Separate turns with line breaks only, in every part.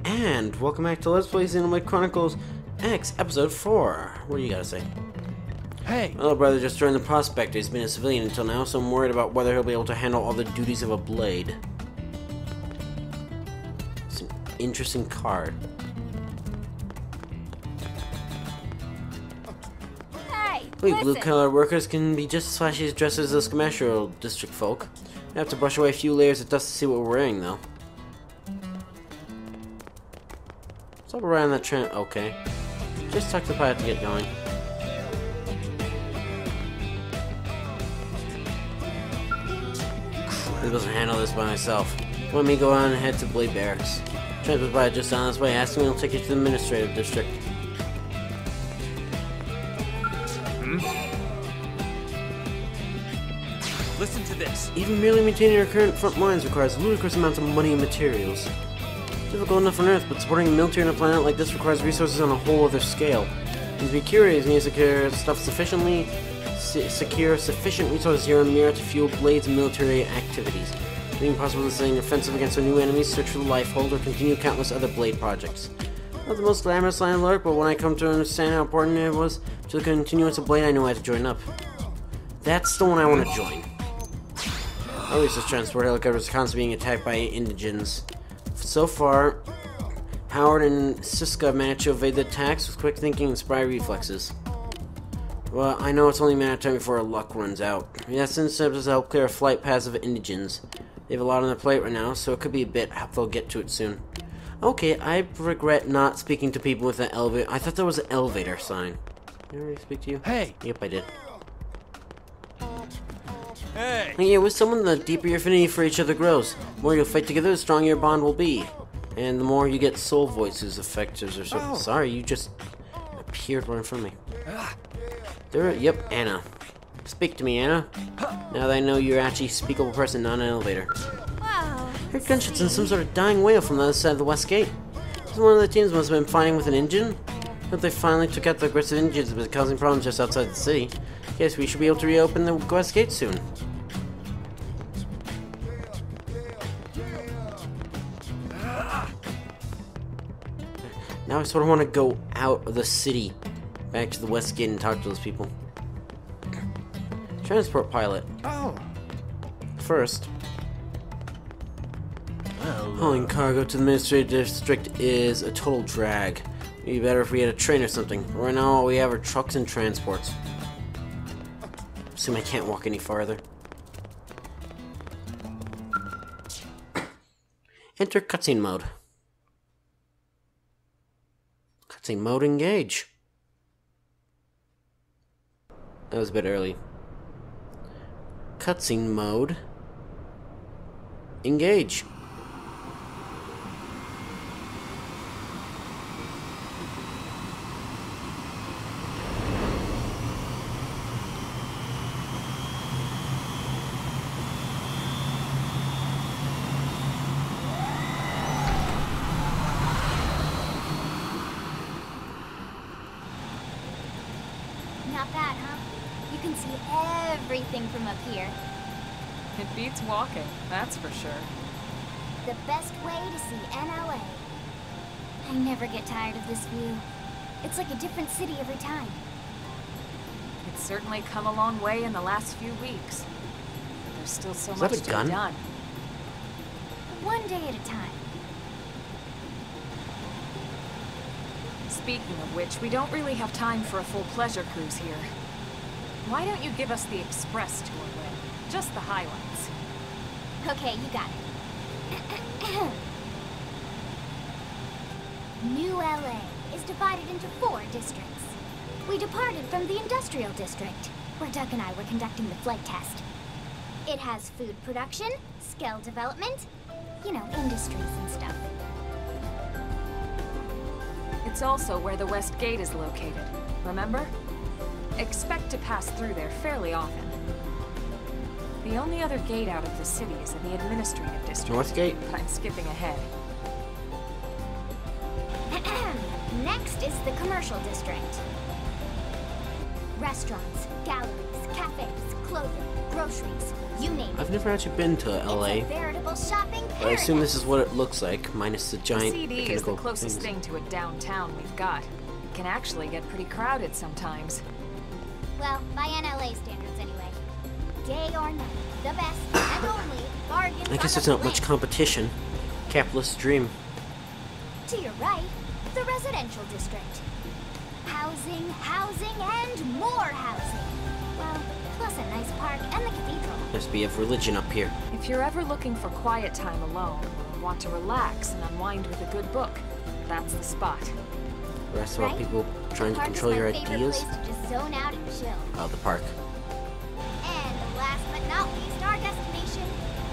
And welcome back to Let's Play Xenoblade Chronicles X, Episode 4. What do you gotta say?
Hey!
My little brother just joined the Prospector. He's been a civilian until now, so I'm worried about whether he'll be able to handle all the duties of a blade. It's an interesting card.
Hey,
We
listen.
blue-collar workers can be just as flashy as dressed as those commercial district folk. I have to brush away a few layers of dust to see what we're wearing, though. What's up around that trend? Okay. Just talk to the pilot to get going. I doesn't handle this by myself. Let me go on and head to Blade Barracks. Transport pilot just on his way. Ask him he'll take you to the administrative district.
Listen to this.
Even merely maintaining our current front lines requires ludicrous amounts of money and materials. Difficult enough on Earth, but supporting a military on a planet like this requires resources on a whole other scale. And to be curious, we need to secure stuff sufficient resources here on Mira to fuel Blade's military activities. Being possible to send an offensive against our new enemies, search for the Lifehold, or continue countless other Blade projects. Not the most glamorous line of work, but when I come to understand how important it was to the continuance of Blade, I knew I had to join up. That's the one I want to join. At least this transport helicopter is constantly being attacked by indigents. So far, Howard and Siska managed to evade the attacks with quick thinking and spry reflexes. Well, I know it's only a matter of time before our luck runs out. The essence is to help clear a flight paths of indigents. They have a lot on their plate right now, so it could be a bit how they'll get to it soon. Okay, I regret not speaking to people with an elevator. I thought there was an elevator sign. Did I already speak to you?
Hey!
Yep, I did.
Hey!
Yeah, with someone, the deeper your affinity for each other grows. The more you'll fight together, the stronger your bond will be. And the more you get soul voices, effectors, or something.
Oh.
Sorry, you just appeared right in front of me. Yep, Anna. Speak to me, Anna. Now that I know you're actually a speakable person, not an elevator.
Wow.
Heard gunshots and some sort of dying wail from the other side of the west gate. One of the teams must have been fighting with an engine. Hope they finally took out the aggressive engines that was causing problems just outside the city. Yes, we should be able to reopen the west gate soon. Now I sort of want to go out of the city, back to the west gate and talk to those people. Transport pilot.
Oh!
First,
Well,
hauling cargo to the administrative district is a total drag. It'd be better if we had a train or something. Right now all we have are trucks and transports. Assume I can't walk any farther. Enter cutscene mode. Cutscene mode engage. That was a bit early. Cutscene mode engage.
Not bad, huh? You can see everything from up here.
It beats walking, that's for sure.
The best way to see NLA. I never get tired of this view. It's like a different city every time.
It's certainly come a long way in the last few weeks. But there's still so
Is that
much
a
to
gun?
be done.
One day at a time.
Speaking of which, we don't really have time for a full pleasure cruise here. Why don't you give us the express tour with just the highlights?
Okay, you got it. New LA is divided into 4 districts. We departed from the industrial district, where Doug and I were conducting the flight test. It has food production, skill development, you know, industries and stuff.
It's also where the West Gate is located, remember? Expect to pass through there fairly often. The only other gate out of the city is in the administrative district.
North Gate?
I'm skipping ahead.
Next is the commercial district. Restaurants, galleries, cafes, clothing, groceries, you name it.
I've never actually been to LA,
It's a veritable shopping paradise.
but I assume this is what it looks like, minus the
The
giant
CD is the
mechanical
closest
things.
thing to a downtown we've got. It can actually get pretty crowded sometimes.
Well, by NLA standards anyway. Day or night, the best and only bargains.
I guess
on
there's
the
not much
blade.
competition. Capitalist dream.
To your right, the residential district. Housing, housing, and more housing. Well, plus a nice park and the cathedral.
Must be of religion up here.
If you're ever looking for quiet time alone, or want to relax and unwind with a good book, that's the spot.
The rest about
Right?
people trying to
Park
control
is
your
my favorite
ideas.
place to just zone out and chill.
Oh, the park.
And last but not least, our destination,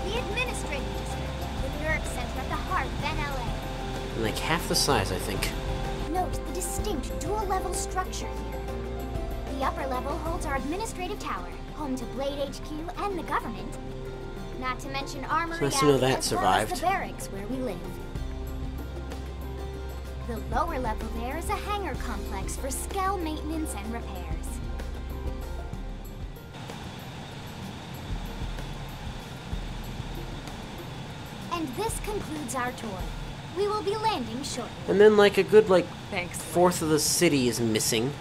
the administrative district, the nerve center at the heart of NLA.
And like half the size, I think.
Note the distinct dual-level structure here. The upper level holds our administrative tower, home to Blade HQ and the government. Not to mention Armory
nice to know
Alley,
that
as well as
survived.
the barracks where we live. The lower level there is a hangar complex for Skell maintenance and repairs. And this concludes our tour. We will be landing shortly.
And then like a good like
Thanks.
fourth of the city is missing,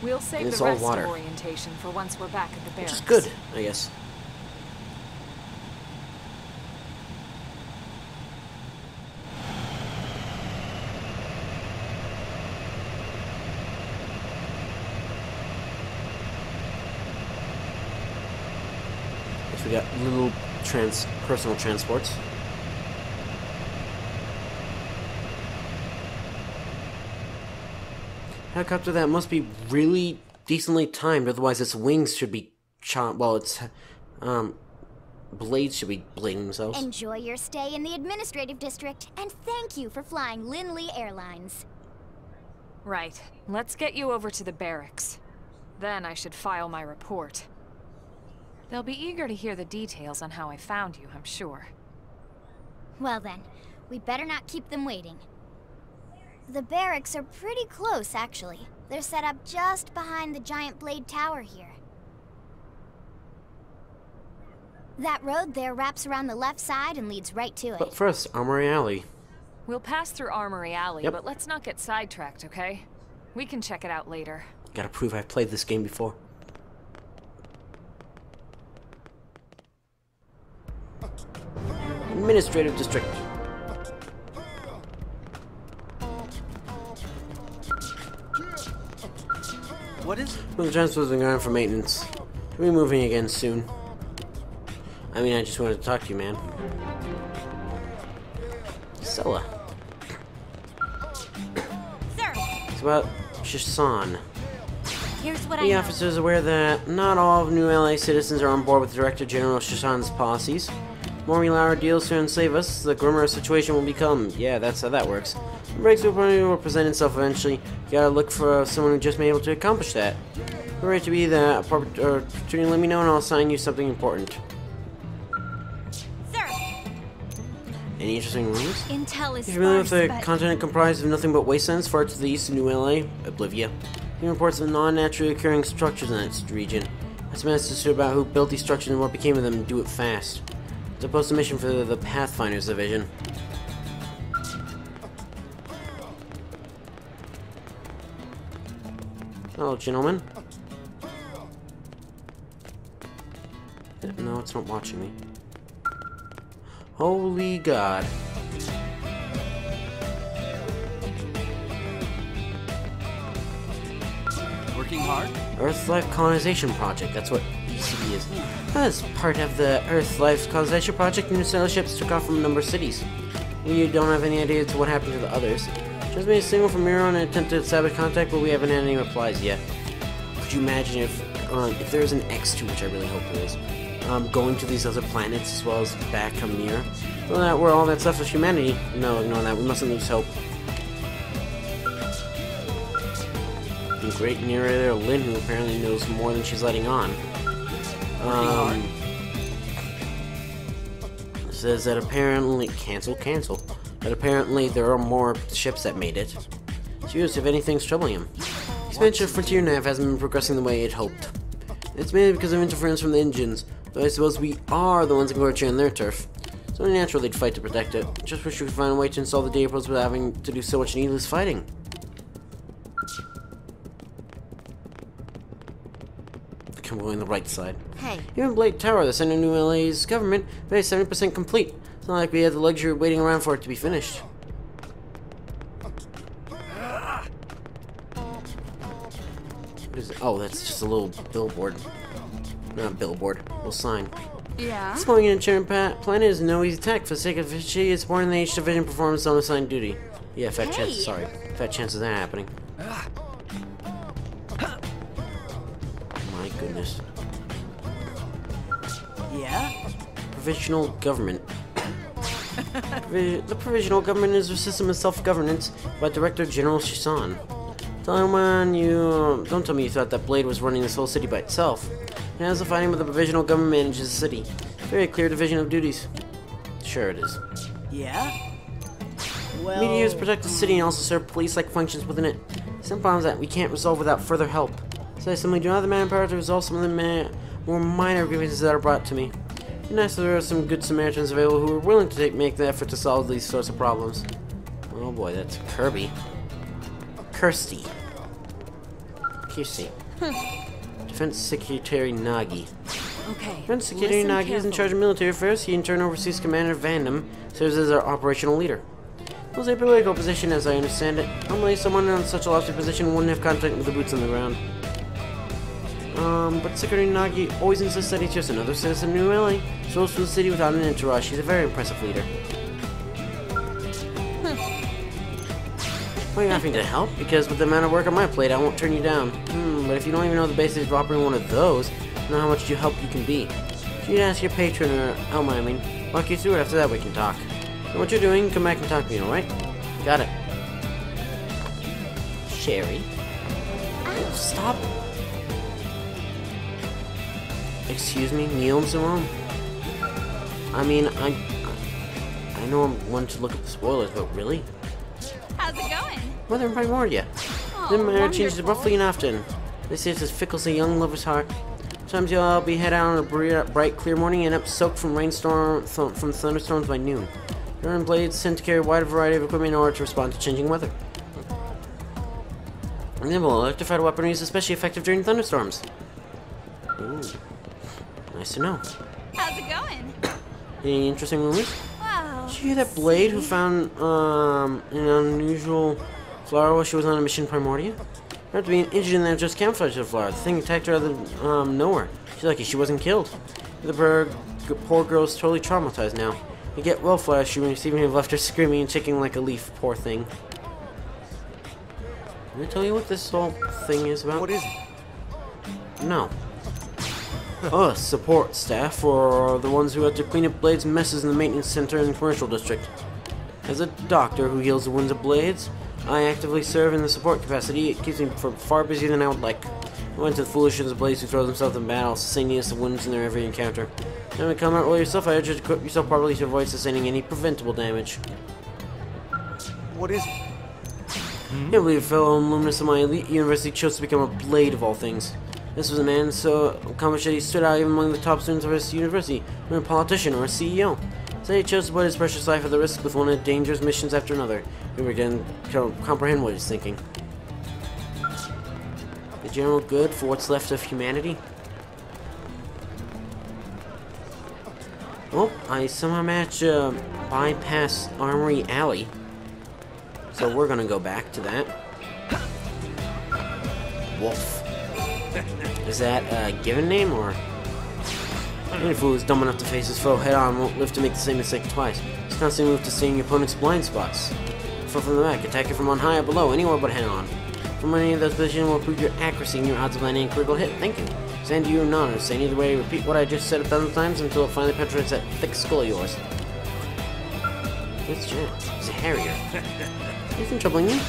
We'll save
it's
the
all
rest
water.
of orientation for once we're back at the
which
barracks.
is good, I guess. Guess we got little personal transports. Helicopter that must be really decently timed, otherwise its wings should be shot. Well, its blades should be blading themselves.
Enjoy your stay in the administrative district, and thank you for flying Linley Airlines.
Right. Let's get you over to the barracks. Then I should file my report. They'll be eager to hear the details on how I found you, I'm sure.
Well then, we better not keep them waiting. The barracks are pretty close, actually. They're set up just behind the giant blade tower here. That road there wraps around the left side and leads right to it.
But first, Armory Alley.
We'll pass through Armory Alley,
Yep.
but let's not get sidetracked, okay? We can check it out later.
Gotta prove I've played this game before. Administrative district.
What is it?
Well, the transport's been going for maintenance. We'll be moving again soon. I mean, I just wanted to talk to you, man. Scylla.
Sir,
It's about Shasan.
here's what
The officer is aware that not all of New LA citizens are on board with Director General Shasan's policies. The more we allow our deals to enslave us, the grimmer our situation will become. Yeah, that's how that works. The breakthrough point will present itself eventually. You gotta look for someone who just may be able to accomplish that. If you're ready to be the opportunity, let me know and I'll assign you something important.
Sir,
Any interesting rumors?
intel is
You're familiar with
sparse,
the
but
continent comprised of nothing but wastelands far to the east of New LA? Oblivia. He reports of non-naturally occurring structures in its region. That's a message about who built these structures and what became of them, and do it fast. It's a posted mission for the Pathfinders Division. Hello, gentlemen. No, it's not watching me. Holy God.
Working hard?
Earth Life Colonization Project, that's what ECD is. As part of the Earth Life Colonization Project, new sailor ships took off from a number of cities. We don't have any idea as to what happened to the others. Just made a signal from Miro and attempted to establish contact, but we haven't had any replies yet. Could you imagine if there's an X2, which I really hope there is, going to these other planets as well as back from Miro? Well, that where all that stuff is humanity. No, ignore that. We mustn't lose hope. And great narrator Lynn, who apparently knows more than she's letting on. Says that apparently cancel. That apparently there are more ships that made it. Curious if anything's troubling him. Expansion of Frontier Nav hasn't been progressing the way it hoped. It's mainly because of interference from the engines, though I suppose we are the ones encroaching on their turf. It's only natural they'd fight to protect it. Just wish we could find a way to install the data pods without having to do so much needless fighting. I'm going the right side.
Hey.
Even Blade Tower, the center of New LA's government, is 70% complete. It's not like we had the luxury of waiting around for it to be finished. What is it? Oh, that's just a little billboard. Not a billboard, a little sign.
Yeah?
Exploring an enchanted planet is no easy task. For the sake of efficiency, it's born in the H Division performance on assigned duty. Yeah, fat chance. Sorry, fat chance of that happening. My goodness.
Yeah?
Provisional government. The provisional government is a system of self-governance by Director General Shisan. Don't tell me you thought that Blade was running this whole city by itself. It has the fighting, but the provisional government manages the city. Very clear division of duties. Sure it is.
Yeah? Well...
Meteors protect the city and also serve police-like functions within it. Some problems that we can't resolve without further help. So I simply do not have the manpower to resolve some of the more minor grievances that are brought to me. It'd be nice if there are some good Samaritans available who are willing to make the effort to solve these sorts of problems. Oh boy, that's Kirby. Kirsty. Defense Secretary Nagi.
Okay.
Defense Secretary
listen
Nagi is in
carefully.
charge of military affairs. He in turn oversees Commander Vandam, serves as our operational leader. It was a political position as I understand it. Normally someone in such a lofty position wouldn't have contact with the boots on the ground. But Secretary Nagi always insists that he's just another citizen of New LA, strolls through the city without an entourage. He's a very impressive leader. Why are you offering to help? Because with the amount of work on my plate, I won't turn you down. But if you don't even know the basics of operating one of those, I don't know how much help you can be. You'd ask your patron, or Elma, I mean. Walk you through it, after that we can talk. Know what you're doing, come back and talk to me, alright? Got it. Sherry? Oh, stop. Excuse me, Neil and Simone? I mean, I know I'm one to look at the spoilers, but really?
How's it going?
Mother in Primordia.
Oh,
Then my heart changes
wonderful.
abruptly and often. They say it's as fickle as a young lover's heart. Sometimes you'll be head out on a bright, clear morning and up soaked from from thunderstorms by noon. Your own blades tend to carry a wide variety of equipment in order to respond to changing weather. Nimble, electrified weaponry is especially effective during thunderstorms. Ooh. Nice to know.
How's it going?
Any interesting rumors?
Wow.
Did you hear that Blade who found an unusual flower while she was on a mission in Primordia? After being injured in that just camouflage the flower, the thing attacked her out of nowhere. She's lucky she wasn't killed. The poor girl's totally traumatized now. You get well, Flash. She receiving have left her screaming and shaking like a leaf. Poor thing. Can I tell you what this whole thing is about?
What is it?
No. Us, support staff, or the ones who have to clean up Blade's messes in the maintenance center and commercial district. As a doctor who heals the wounds of Blades, I actively serve in the support capacity. It keeps me far busier than I would like. I went to the foolishness of Blades who throw themselves in battle, sustaining us the wounds in their every encounter. Now to come out well yourself, I urge you to equip yourself properly to avoid sustaining any preventable damage.
What is it?
I can't believe a fellow alumnus of my elite university chose to become a Blade of all things. This was a man so accomplished that he stood out even among the top students of his university, or a politician or a CEO. So he chose to put his precious life at the risk with one of the dangerous missions after another. We began to comprehend what he's thinking. The general good for what's left of humanity? Well, I somehow managed to bypass Armory Alley. So we're gonna go back to that. Wolf. Is that a given name, or? Any fool who's dumb enough to face his foe head-on won't live to make the same mistake twice. Just constantly move to seeing your opponent's blind spots. Fall from the back, attack it from on high or below, anywhere but head-on. From any of those positions will improve your accuracy and your odds of landing a critical hit. Thank you. Send you or not, or say either way, repeat what I just said 1,000 times until it finally penetrates that thick skull of yours. What's Jack? He's a Harrier. Anything troubling you?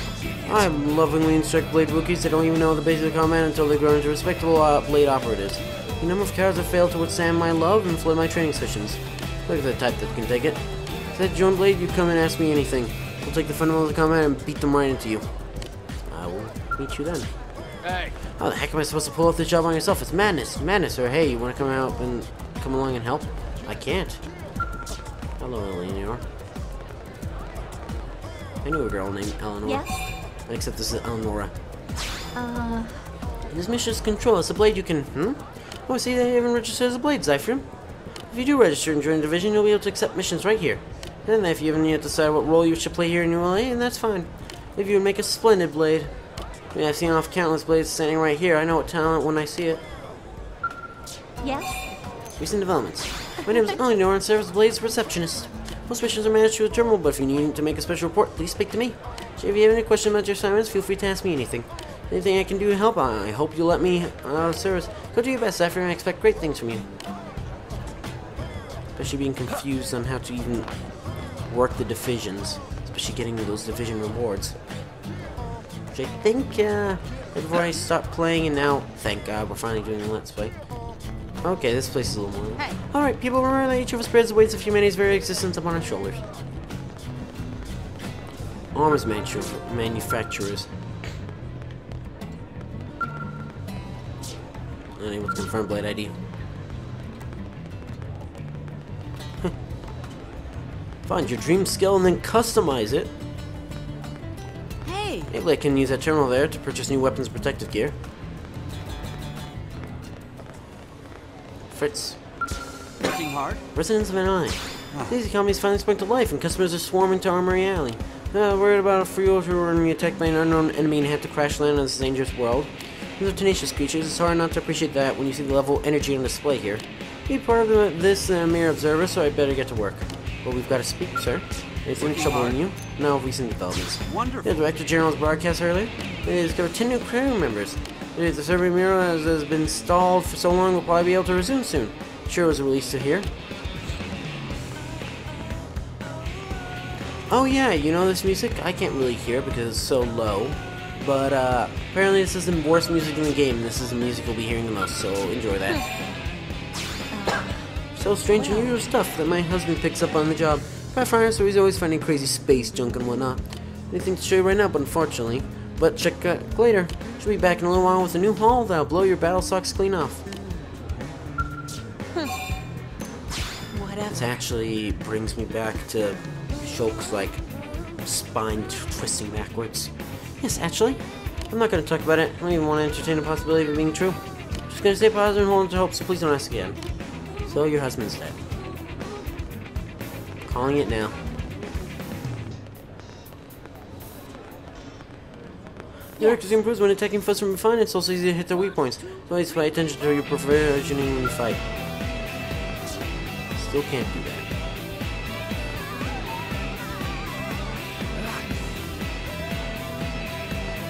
I lovingly instruct Blade rookies that don't even know the basics of combat until they grow into respectable Blade operatives. The number of cowards have failed to withstand my love and flood my training sessions. Look at the type that can take it. If that join Blade, you come and ask me anything. We'll take the fundamentals of combat and beat them right into you. I will meet you then.
Hey.
How the heck am I supposed to pull off this job on yourself? It's madness. Madness. Or hey, you want to come along and help? I can't. Hello, Eleanor. I knew a girl named Eleanor.
Yes?
Except this is Eleonora. This mission is control. It's a blade you can... Oh, see, they even register as a blade, Zyphrim. If you do register and join the division, you'll be able to accept missions right here. And if you haven't yet decided what role you should play here in ULA, and that's fine. If you would make a splendid blade. I mean, I've seen off countless blades standing right here. I know what talent when I see it.
Yes?
Recent developments. My name is Eleanor and serves as Blade's receptionist. Most missions are managed through a terminal, but if you need to make a special report, please speak to me. So if you have any questions about your assignments, feel free to ask me anything. Anything I can do to help, I hope you'll let me out of service. Go do your best, Zyphrim, and I expect great things from you. Especially being confused on how to even work the divisions. Especially getting those division rewards. Which I think, before I stop playing, and now, thank God, we're finally doing a Let's Play. Okay, this place is a little more...
Hey.
Alright, people, remember that each of us bears the weights of humanity's very existence upon our shoulders. Arms manufacturers. Unable to confirm Blade ID. Find your dream skill and then customize it.
Hey!
Maybe I can use that terminal there to purchase new weapons and protective gear. Fritz.
Working hard?
Residents of N.I. These economies finally sprung to life and customers are swarming to Armory Alley. Worried about a freehold who are being attacked by an unknown enemy and have to crash land on this dangerous world. These are tenacious creatures. It's hard not to appreciate that when you see the level of energy on display here. Be part of this mere observer, so I better get to work. Well, we've got to speak, sir. Anything troubling you? No recent developments.
Wonderful.
The Director General's broadcast earlier. They discovered 10 new crew members. The survey mirror has been stalled for so long, we'll probably be able to resume soon. Sure was released to here. Oh yeah, you know this music? I can't really hear it because it's so low. But apparently this is the worst music in the game, and this is the music we'll be hearing the most, so enjoy that. So strange and unusual stuff that my husband picks up on the job. Pathfinder, so he's always finding crazy space junk and whatnot. Anything to show you right now, but unfortunately. But check later. Should be back in a little while with a new haul that'll blow your battle socks clean off.
Whatever.
This actually brings me back to jokes like spine twisting backwards. Yes, actually, I'm not going to talk about it. I don't even want to entertain the possibility of it being true. I'm just going to stay positive and hold on to hope, so please don't ask again. So your husband's dead. Calling it now. The accuracy improves when attacking foes from behind. It's also easy to hit their weak points. So always pay attention to your provisioning when you fight. Still can't do that.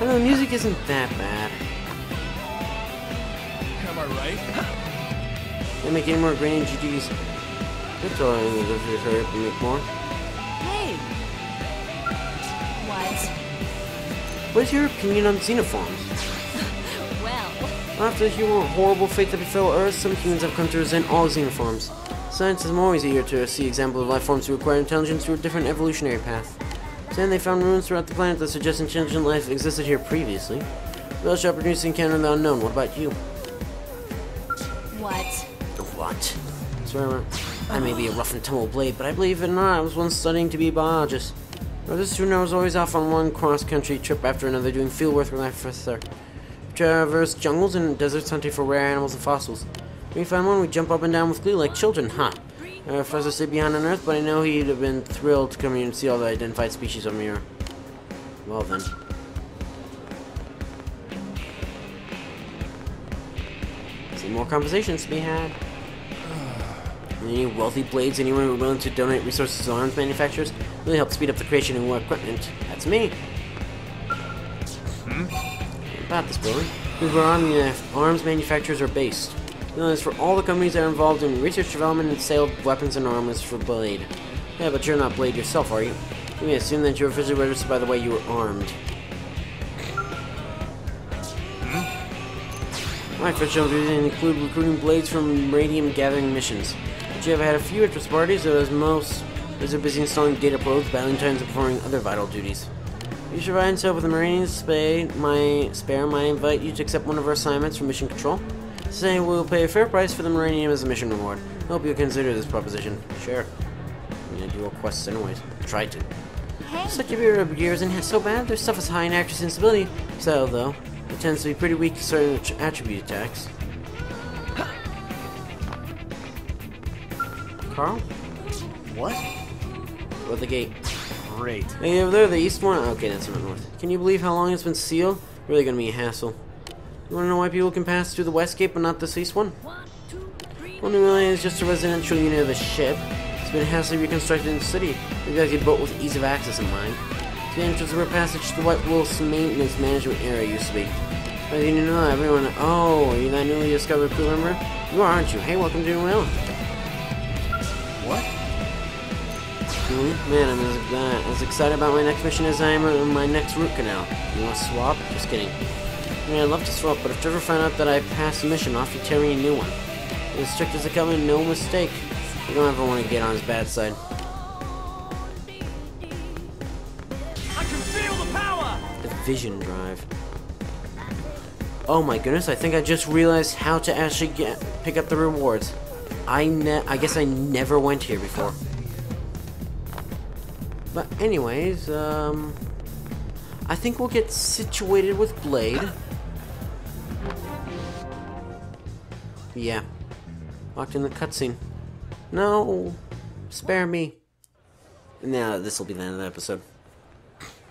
I know the music isn't that bad.
Am I right?
They make any more green GDs. That's all I need to hurry up and make more.
Hey. What?
What is your opinion on xenoforms?
Well.
After the horrible fate that befell Earth, some humans have come to resent all xenoforms. Science is always eager to see examples of life forms who acquire intelligence through a different evolutionary path. Then they found ruins throughout the planet that suggest intelligent life existed here previously. Those opportunities to encounter the unknown. What about you?
What?
What? Swear, I may be a rough and tumble blade, but I believe it or not, I was once studying to be a biologist. Now, this student, I was always off on one cross-country trip after another doing field work with my professor. We traverse jungles and deserts hunting for rare animals and fossils. When we find one, we jump up and down with glee like children, huh? Our professor stayed behind on Earth, but I know he'd have been thrilled to come here and see all the identified species on Mirror. Well then. Some more conversations to be had. Any wealthy blades, anyone who are willing to donate resources to arms manufacturers, really help speed up the creation of new equipment. That's me. About this building. This is where arms manufacturers are based. This is for all the companies that are involved in research, development, and sale of weapons and armaments for Blade. Yeah, but you're not Blade yourself, are you? You may assume that you're officially registered by the way you were armed. My official duties include recruiting Blades from Radium gathering missions. But you have had a few interest parties, though as most are busy installing data probes, battling times, and performing other vital duties. If you survive yourself with the Marines spare, might invite you to accept one of our assignments for mission control. Say we'll pay a fair price for the Marinium as a mission reward. Hope you'll consider this proposition. Sure. I'm gonna do all quests anyways. Try to.
Hey,
Such a period of years and so bad, their stuff is high in accuracy and stability. So, though, it tends to be pretty weak to certain attribute attacks. Carl?
What?
Or the gate?
Great.
Hey, over there, the east one? Okay, that's not north. Can you believe how long it's been sealed? Really gonna be a hassle. You wanna know why people can pass through the west gate but not this east one? Well, New LA is just a residential unit of a ship. It's been hastily reconstructed in the city, exactly built with ease of access in mind. It's the entrance of a passage to the White Wolf's maintenance management area used to be. But you know that everyone. Oh, are you that newly discovered crew member? You are, aren't you? Hey, welcome to New LA.
What?
Man, I'm as excited about my next mission as I am on my next root canal. You want to swap? Just kidding. I mean, I'd love to swap, but if Trevor found out that I passed the mission off, he'd tear me a new one. As strict as they come in, no mistake. You don't ever want to get on his bad side.
I can feel the power!
The Vision Drive. Oh my goodness, I think I just realized how to actually pick up the rewards. I guess I never went here before. But anyways, I think we'll get situated with Blade. Yeah. Locked in the cutscene. No! Spare me. Now, this will be the end of the episode.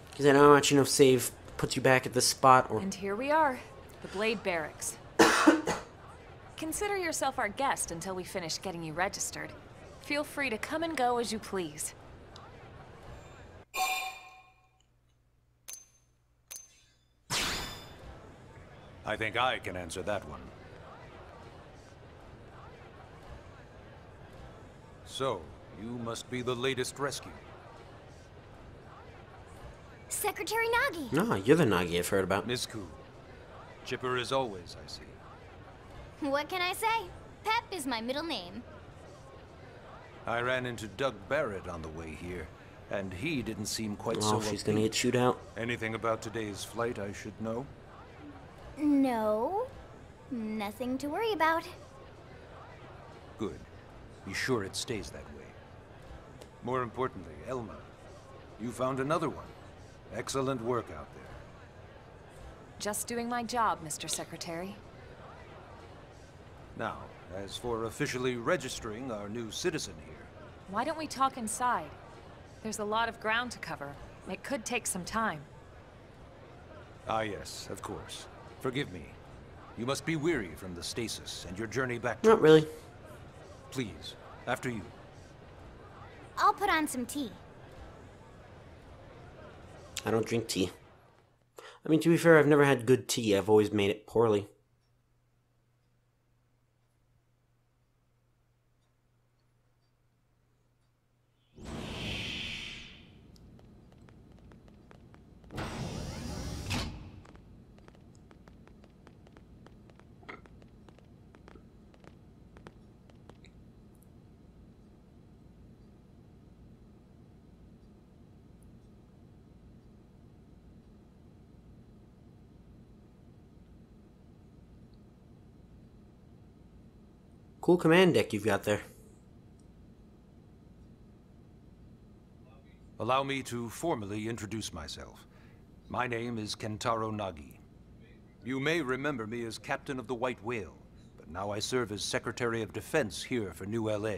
Because I don't want you to know save puts you back at this spot or...
And here we are, the Blade Barracks. Consider yourself our guest until we finish getting you registered. Feel free to come and go as you please.
I think I can answer that one. So, you must be the latest rescue.
Secretary Nagi.
No, you're the Nagi I've heard about.
Miss Ku. Chipper as always, I see.
What can I say? Pep is my middle name.
I ran into Doug Barrett on the way here, and he didn't seem quite so
Oh, she's gonna
upbeat.
get chewed out.
Anything about today's flight I should know?
No, nothing to worry about.
Good. Be sure it stays that way. More importantly, Elma, you found another one. Excellent work out there.
Just doing my job, Mr. Secretary.
Now, as for officially registering our new citizen here,
Why don't we talk inside? There's a lot of ground to cover. It could take some time.
ah yes, of course. Forgive me. You must be weary from the stasis and your journey back to...
Not really.
Please, after you.
I'll put on some tea.
I don't drink tea. I mean, to be fair, I've never had good tea. I've always made it poorly. Cool command deck you've got there.
Allow me to formally introduce myself. My name is Kentaro Nagi. You may remember me as Captain of the White Whale, but now I serve as Secretary of Defense here for New LA.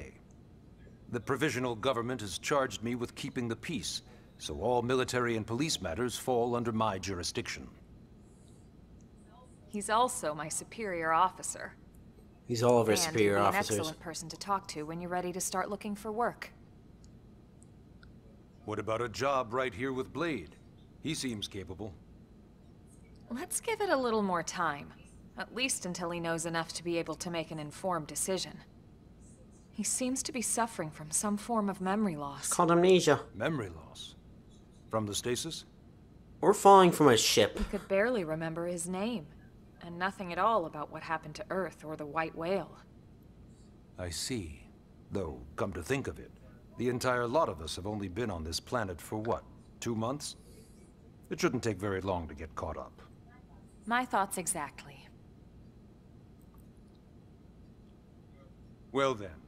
The provisional government has charged me with keeping the peace, so all military and police matters fall under my jurisdiction.
He's also my superior officer.
He's all of our
And
superior
he'll be an
officers.
excellent person to talk to when you're ready to start looking for work.
What about a job right here with Blade? He seems capable.
Let's give it a little more time. At least until he knows enough to be able to make an informed decision. He seems to be suffering from some form of memory loss.
Called amnesia.
Memory loss. From the stasis?
Or falling from a ship.
He could barely remember his name, and nothing at all about what happened to Earth or the White Whale.
I see. Though, come to think of it, the entire lot of us have only been on this planet for what, 2 months? It shouldn't take very long to get caught up.
My thoughts exactly.
Well then,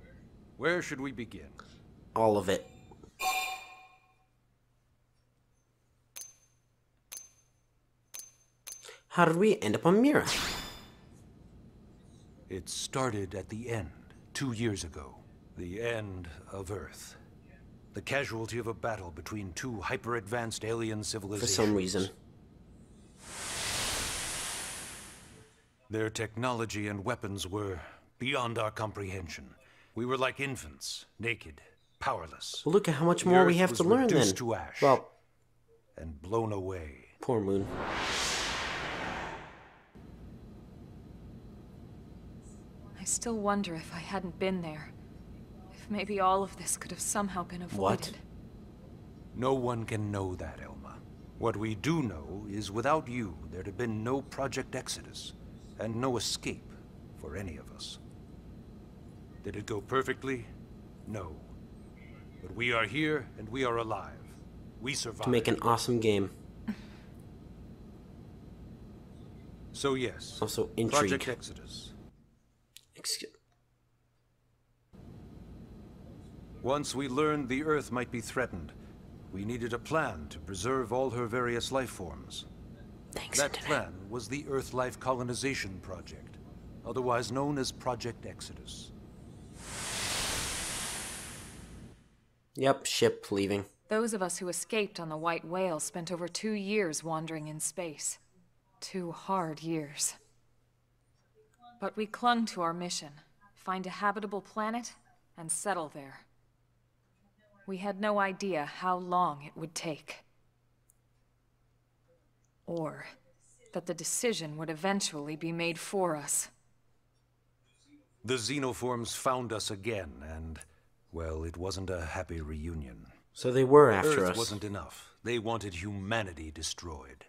where should we begin?
All of it. How did we end up on Mira?
It started at the end, 2 years ago. The end of Earth. The casualty of a battle between two hyper-advanced alien
For
civilizations.
some reason.
Their technology and weapons were beyond our comprehension. We were like infants, naked, powerless.
Well, look at how much
The
more we
Earth
have
was
to learn then.
reduced to ash.
Well,
And blown away.
poor Moon.
I still wonder if I hadn't been there. If maybe all of this could have somehow been avoided.
No one can know that, Elma. What we do know is without you, there'd have been no Project Exodus, and no escape for any of us. Did it go perfectly? No. But we are here, and we are alive. We survived.
To make an awesome game.
So yes,
Also intrigue.
Project Exodus.
Excuse.
Once we learned the Earth might be threatened, we needed a plan to preserve all her various life forms.
Thanks,
That
Internet.
plan was the Earth Life Colonization Project, otherwise known as Project Exodus.
Yep, ship leaving.
Those of us who escaped on the White Whale spent over 2 years wandering in space. 2 hard years. But we clung to our mission. Find a habitable planet and settle there. We had no idea how long it would take. Or that the decision would eventually be made for us.
The Xenoforms found us again, and, well, it wasn't a happy reunion.
So they were after
Earth
us.
wasn't enough. They wanted humanity destroyed.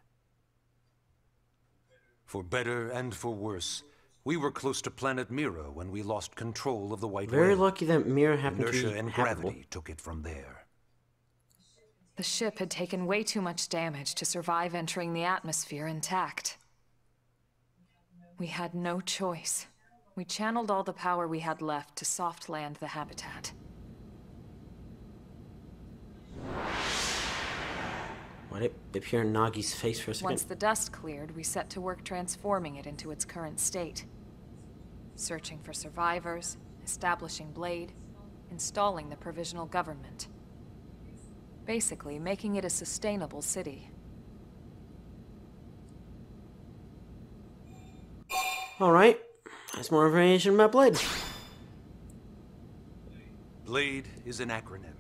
For better and for worse, we were close to planet Mira when we lost control of the White
Very
Whale.
lucky that Mira happened to
Inertia
be
and
habitable.
gravity took it from there.
The ship had taken way too much damage to survive entering the atmosphere intact. We had no choice. We channeled all the power we had left to soft land the habitat.
Why did it appear in Nagi's face for a second?
Once the dust cleared, we set to work transforming it into its current state. Searching for survivors, establishing Blade, installing the provisional government. Basically, making it a sustainable city.
Alright. That's more information about Blade.
Blade is an acronym.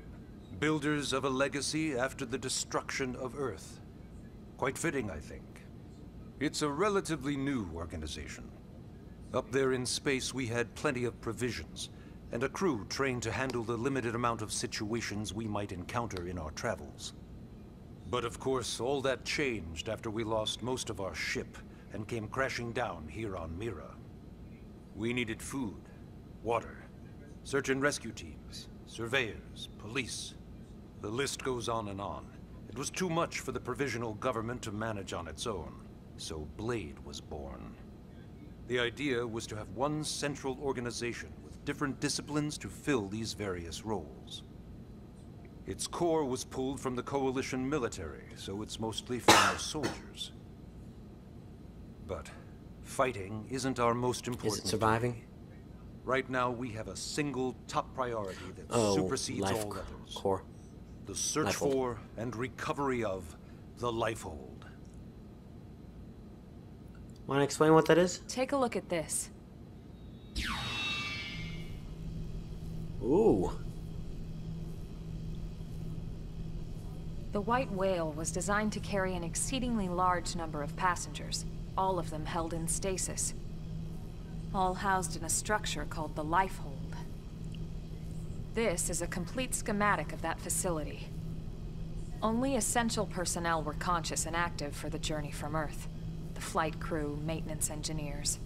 Builders of a legacy after the destruction of Earth. Quite fitting, I think. It's a relatively new organization. Up there in space, we had plenty of provisions, and a crew trained to handle the limited amount of situations we might encounter in our travels. But of course, all that changed after we lost most of our ship and came crashing down here on Mira. We needed food, water, search and rescue teams, surveyors, police. The list goes on and on. It was too much for the provisional government to manage on its own, so Blade was born. The idea was to have one central organization with different disciplines to fill these various roles. Its core was pulled from the Coalition military, so it's mostly former soldiers. But fighting isn't our most important.
Is it surviving?
Right now, we have a single top priority that
Oh,
supersedes
life
all others.
core.
The search
Lifehold.
for and recovery of the Lifehold.
Want to explain what that is?
Take a look at this.
Ooh.
The White Whale was designed to carry an exceedingly large number of passengers, all of them held in stasis. All housed in a structure called the Lifehold. This is a complete schematic of that facility. Only essential personnel were conscious and active for the journey from Earth. The flight crew, maintenance engineers.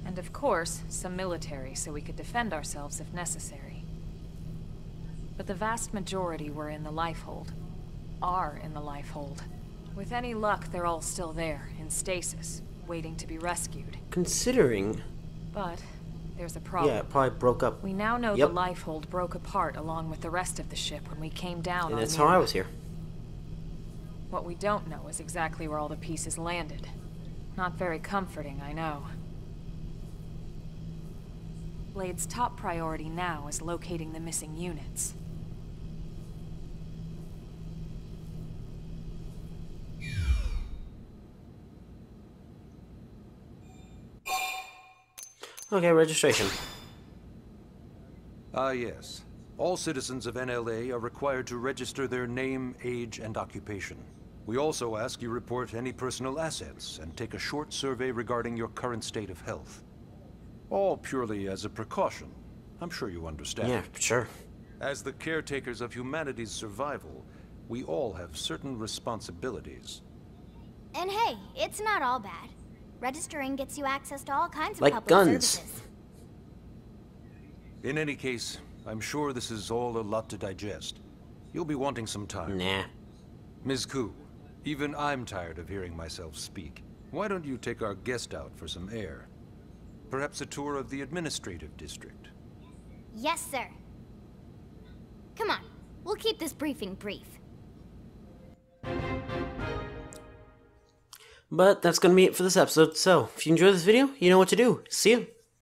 And of course, some military so we could defend ourselves if necessary. But the vast majority were in the Lifehold. Are in the Lifehold. With any luck, they're all still there, in stasis, waiting to be rescued.
Considering...
But there's a problem.
Yeah, it probably broke up.
We now know
Yep.
the Lifehold broke apart along with the rest of the ship when we came down
And
on
that's how I
Mira.
was here.
What we don't know is exactly where all the pieces landed. Not very comforting, I know. Blade's top priority now is locating the missing units.
Okay, registration.
Ah, yes. All citizens of NLA are required to register their name, age, and occupation. We also ask you report any personal assets and take a short survey regarding your current state of health. All purely as a precaution. I'm sure you understand.
Yeah, sure.
As the caretakers of humanity's survival, we all have certain responsibilities.
And hey, it's not all bad. Registering gets you access to all kinds of
Like
public
guns.
services.
In any case, I'm sure this is all a lot to digest. You'll be wanting some time.
Nah.
Ms. Koo, even I'm tired of hearing myself speak. Why don't you take our guest out for some air? Perhaps a tour of the administrative district.
Yes, sir. Come on, we'll keep this briefing brief.
But that's gonna be it for this episode. So, if you enjoyed this video, you know what to do. See you.